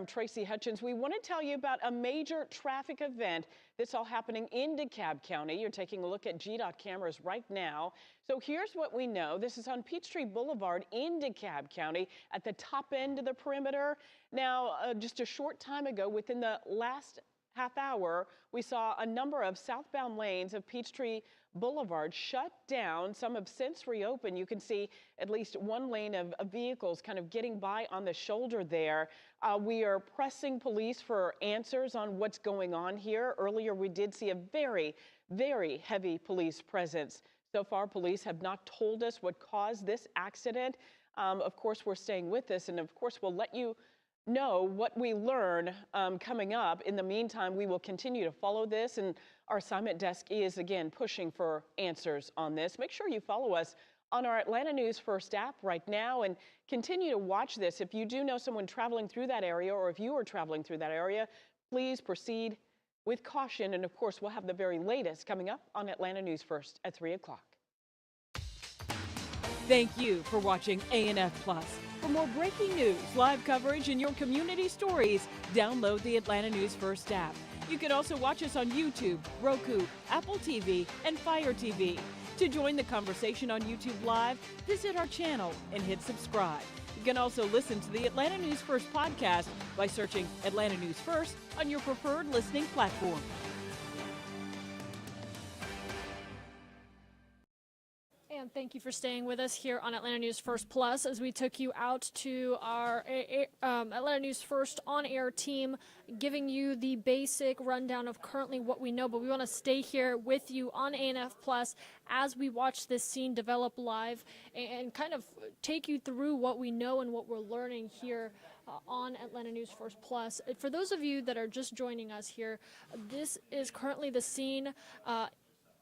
I'm Tracy Hutchins. We want to tell you about a major traffic event that's all happening in DeKalb County. You're taking a look at GDOT cameras right now. So here's what we know. This is on Peachtree Boulevard in DeKalb County at the top end of the perimeter. Now, just a short time ago, within the last half hour, we saw a number of southbound lanes of Peachtree Boulevard shut down. Some have since reopened. You can see at least one lane of vehicles kind of getting by on the shoulder there. We are pressing police for answers on what's going on here. Earlier, we did see a very, very heavy police presence. So far, police have not told us what caused this accident. Of course, we're staying with this, and of course, we'll let you know what we learn coming up. In the meantime, we will continue to follow this, and our assignment desk is again pushing for answers on this. Make sure you follow us on our Atlanta News First app right now and continue to watch this. If you do know someone traveling through that area, or if you are traveling through that area, please proceed with caution. And of course, we'll have the very latest coming up on Atlanta News First at 3 o'clock. Thank you for watching ANF Plus. For more breaking news, live coverage, and your community stories, download the Atlanta News First app. You can also watch us on YouTube, Roku, Apple TV, and Fire TV. To join the conversation on YouTube Live, visit our channel and hit subscribe. You can also listen to the Atlanta News First podcast by searching Atlanta News First on your preferred listening platform. And thank you for staying with us here on Atlanta News First Plus as we took you out to our Atlanta News First on-air team, giving you the basic rundown of currently what we know. But we want to stay here with you on ANF Plus as we watch this scene develop live and kind of take you through what we know and what we're learning here on Atlanta News First Plus. For those of you that are just joining us here, this is currently the scene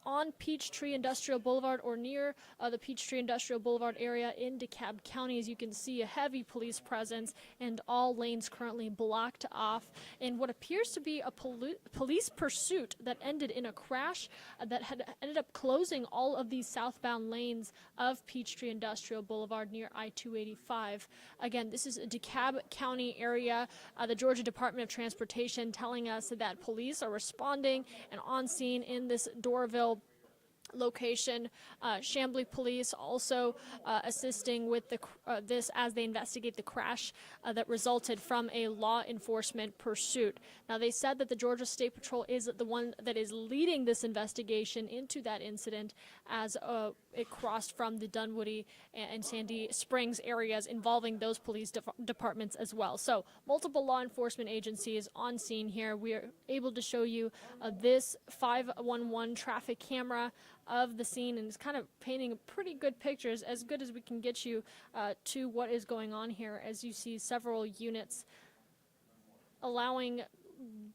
on Peachtree Industrial Boulevard, or near the Peachtree Industrial Boulevard area in DeKalb County. As you can see, a heavy police presence and all lanes currently blocked off in what appears to be a police pursuit that ended in a crash that had ended up closing all of these southbound lanes of Peachtree Industrial Boulevard near I-285. Again, this is a DeKalb County area. The Georgia Department of Transportation telling us that police are responding and on scene in this Doraville location. Chambly police also assisting with this as they investigate the crash that resulted from a law enforcement pursuit. Now, they said that the Georgia State Patrol is the one that is leading this investigation into that incident as it crossed from the Dunwoody and Sandy Springs areas, involving those police departments as well. So multiple law enforcement agencies on scene here. We are able to show you this 511 traffic camera of the scene, and it's kind of painting a pretty good picture, as good as we can get you to what is going on here, as you see several units allowing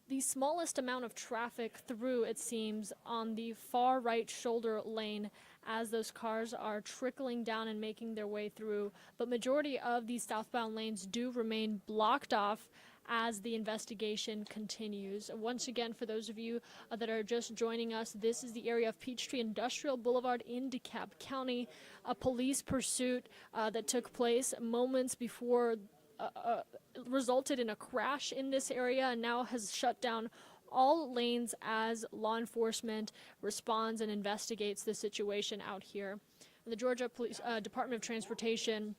the smallest amount of traffic through, it seems, on the far right shoulder lane as those cars are trickling down and making their way through. But majority of these southbound lanes do remain blocked off as the investigation continues. Once again, for those of you that are just joining us, this is the area of Peachtree Industrial Boulevard in DeKalb County. A police pursuit that took place moments before resulted in a crash in this area, and now has shut down all lanes as law enforcement responds and investigates the situation out here. The Georgia Police Department of Transportation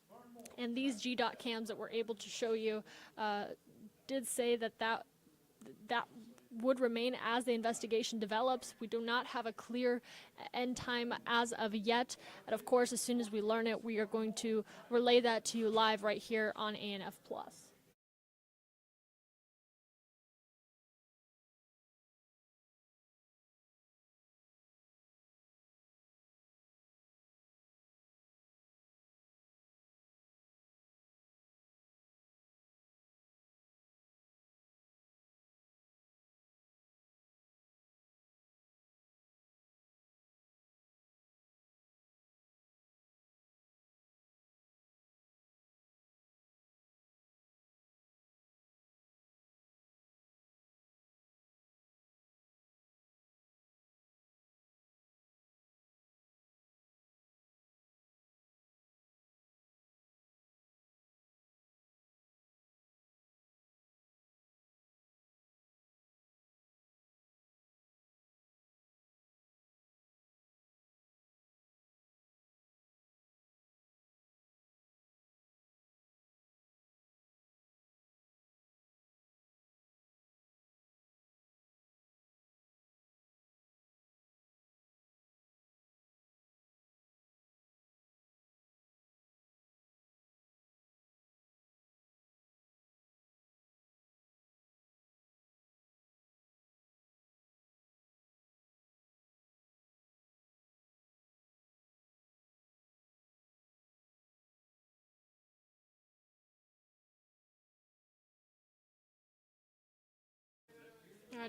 and these GDOT cams that we're able to show you did say that would remain as the investigation develops. We do not have a clear end time as of yet. And of course, as soon as we learn it, we are going to relay that to you live right here on ANF Plus.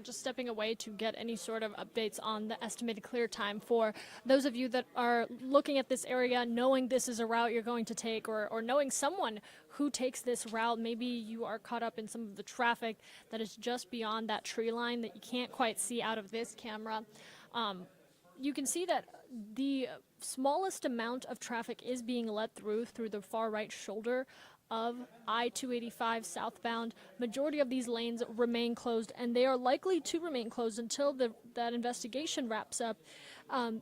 just stepping away to get any sort of updates on the estimated clear time for those of you that are looking at this area, knowing this is a route you're going to take, or knowing someone who takes this route. Maybe you are caught up in some of the traffic that is just beyond that tree line that you can't quite see out of this camera. You can see that the smallest amount of traffic is being let through the far right shoulder of I-285 southbound. Majority of these lanes remain closed, and they are likely to remain closed until that investigation wraps up.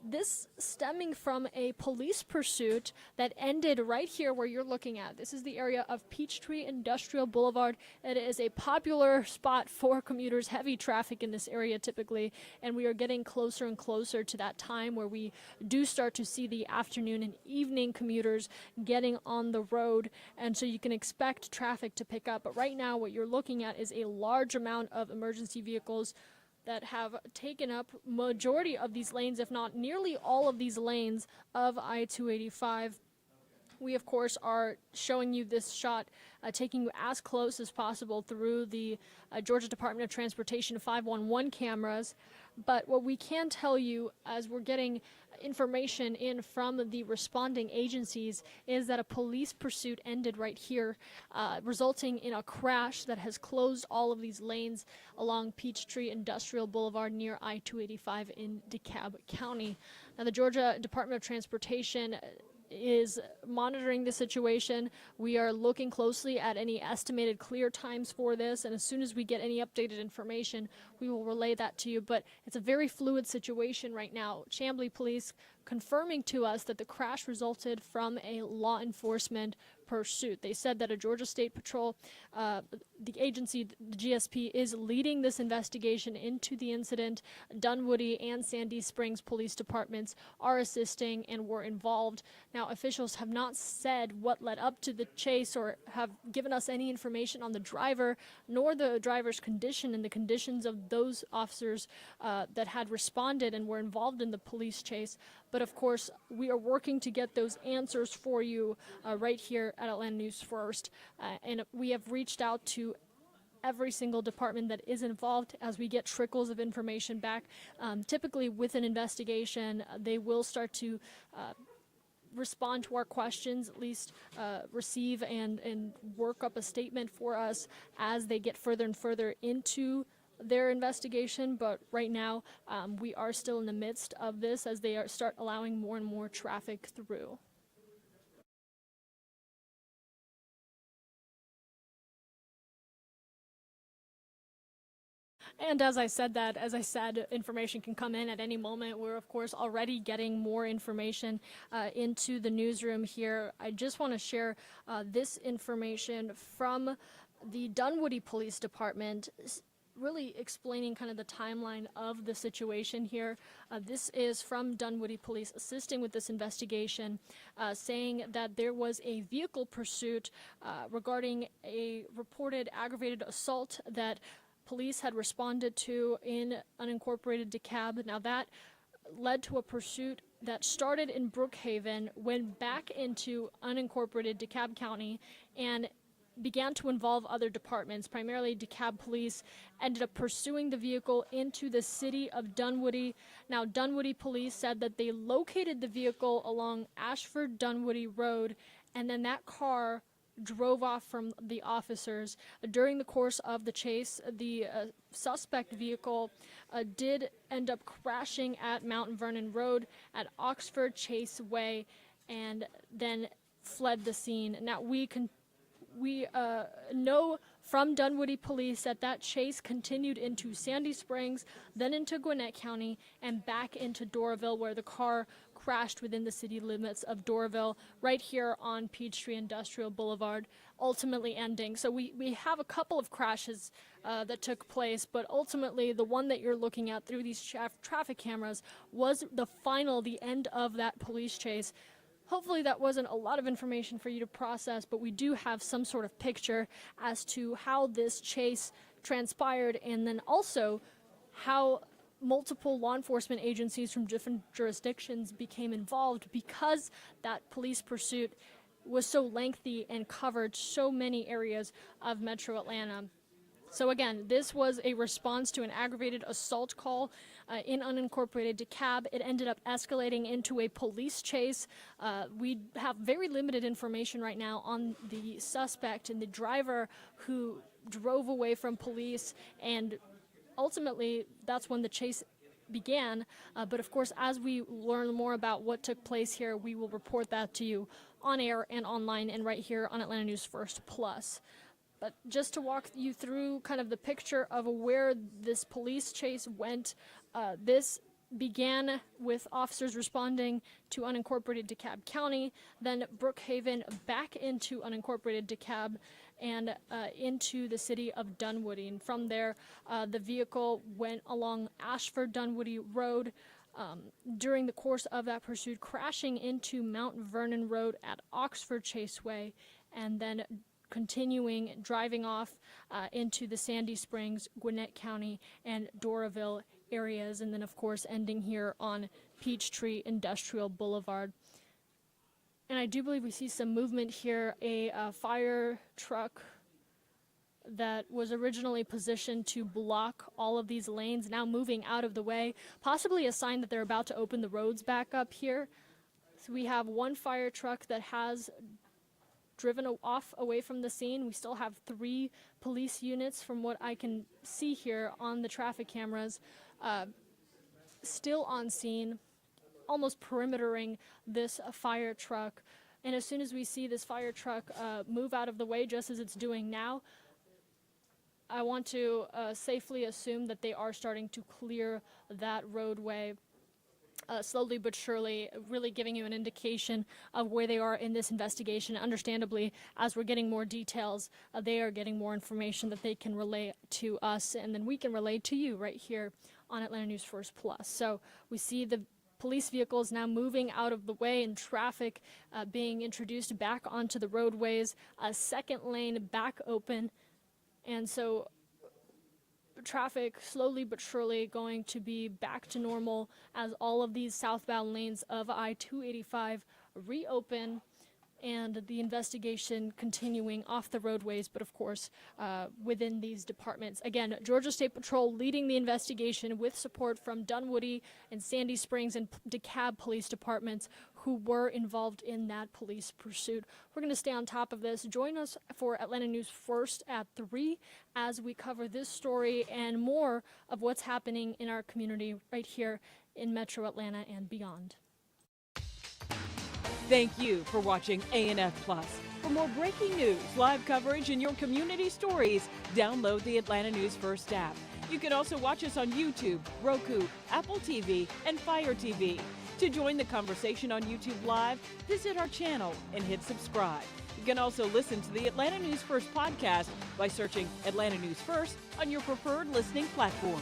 This stemming from a police pursuit that ended right here where you're looking at. This is the area of Peachtree Industrial Boulevard. It is a popular spot for commuters, heavy traffic in this area typically, and we are getting closer and closer to that time where we do start to see the afternoon and evening commuters getting on the road, and so you can expect traffic to pick up. But right now what you're looking at is a large amount of emergency vehicles that have taken up majority of these lanes, if not nearly all of these lanes of I-285. We, of course, are showing you this shot, taking you as close as possible through the Georgia Department of Transportation 511 cameras. But what we can tell you as we're getting information in from the responding agencies is that a police pursuit ended right here, resulting in a crash that has closed all of these lanes along Peachtree Industrial Boulevard near I-285 in DeKalb County. Now, the Georgia Department of Transportation is monitoring the situation. We are looking closely at any estimated clear times for this, and as soon as we get any updated information, we will relay that to you. But it's a very fluid situation right now. Chamblee Police confirming to us that the crash resulted from a law enforcement pursuit. They said that a Georgia State Patrol, the agency, the GSP, is leading this investigation into the incident. Dunwoody and Sandy Springs police departments are assisting and were involved. Now, officials have not said what led up to the chase or have given us any information on the driver, nor the driver's condition and the conditions of those officers that had responded and were involved in the police chase. But of course, we are working to get those answers for you right here at Atlanta News First. And we have reached out to every single department that is involved as we get trickles of information back. Typically with an investigation, they will start to respond to our questions, at least receive and work up a statement for us as they get further and further into their investigation. But right now we are still in the midst of this as they start allowing more and more traffic through. And as I said, information can come in at any moment. We're, of course, already getting more information into the newsroom here. I just want to share this information from the Dunwoody Police Department, really explaining kind of the timeline of the situation here. This is from Dunwoody Police assisting with this investigation, saying that there was a vehicle pursuit regarding a reported aggravated assault that police had responded to in unincorporated DeKalb. Now that led to a pursuit that started in Brookhaven, went back into unincorporated DeKalb County, and began to involve other departments. Primarily DeKalb Police ended up pursuing the vehicle into the city of Dunwoody. Now, Dunwoody Police said that they located the vehicle along Ashford-Dunwoody Road, and then that car drove off from the officers. During the course of the chase, the suspect vehicle did end up crashing at Mount Vernon Road at Oxford Chase Way and then fled the scene. Now, we know from Dunwoody Police that chase continued into Sandy Springs, then into Gwinnett County, and back into Doraville, where the car crashed within the city limits of Doraville, right here on Peachtree Industrial Boulevard, ultimately ending. So we have a couple of crashes that took place, but ultimately the one that you're looking at through these traffic cameras was the end of that police chase. Hopefully that wasn't a lot of information for you to process, but we do have some sort of picture as to how this chase transpired, and then also how multiple law enforcement agencies from different jurisdictions became involved because that police pursuit was so lengthy and covered so many areas of Metro Atlanta. So again, this was a response to an aggravated assault call in unincorporated DeKalb. It ended up escalating into a police chase. We have very limited information right now on the suspect and the driver who drove away from police, and ultimately that's when the chase began. But of course, as we learn more about what took place here, we will report that to you on air and online and right here on Atlanta News First Plus. But just to walk you through kind of the picture of where this police chase went, this began with officers responding to unincorporated DeKalb County, then Brookhaven, back into unincorporated DeKalb, and into the city of Dunwoody. And from there, the vehicle went along Ashford-Dunwoody Road. During the course of that pursuit, crashing into Mount Vernon Road at Oxford Chaseway, and then continuing driving off into the Sandy Springs, Gwinnett County, and Doraville areas, and then of course ending here on Peachtree Industrial Boulevard. And I do believe we see some movement here. A fire truck that was originally positioned to block all of these lanes now moving out of the way, possibly a sign that they're about to open the roads back up here. So we have one fire truck that has driven off away from the scene. We still have 3 police units from what I can see here on the traffic cameras still on scene, almost perimetering this fire truck. And as soon as we see this fire truck move out of the way, just as it's doing now, I want to safely assume that they are starting to clear that roadway slowly but surely, really giving you an indication of where they are in this investigation. Understandably, as we're getting more details, they are getting more information that they can relay to us, and then we can relay to you right here on Atlanta News First Plus. So we see the police vehicles now moving out of the way and traffic being introduced back onto the roadways, a second lane back open, and so traffic slowly but surely going to be back to normal as all of these southbound lanes of I-285 reopen, and the investigation continuing off the roadways, but of course within these departments. Again, Georgia State Patrol leading the investigation with support from Dunwoody and Sandy Springs and DeKalb police departments who were involved in that police pursuit. We're going to stay on top of this. Join us for Atlanta News First at 3 as we cover this story and more of what's happening in our community right here in Metro Atlanta and beyond. Thank you for watching ANF Plus. For more breaking news, live coverage, and your community stories, download the Atlanta News First app. You can also watch us on YouTube, Roku, Apple TV, and Fire TV. To join the conversation on YouTube Live, visit our channel and hit subscribe. You can also listen to the Atlanta News First podcast by searching Atlanta News First on your preferred listening platform.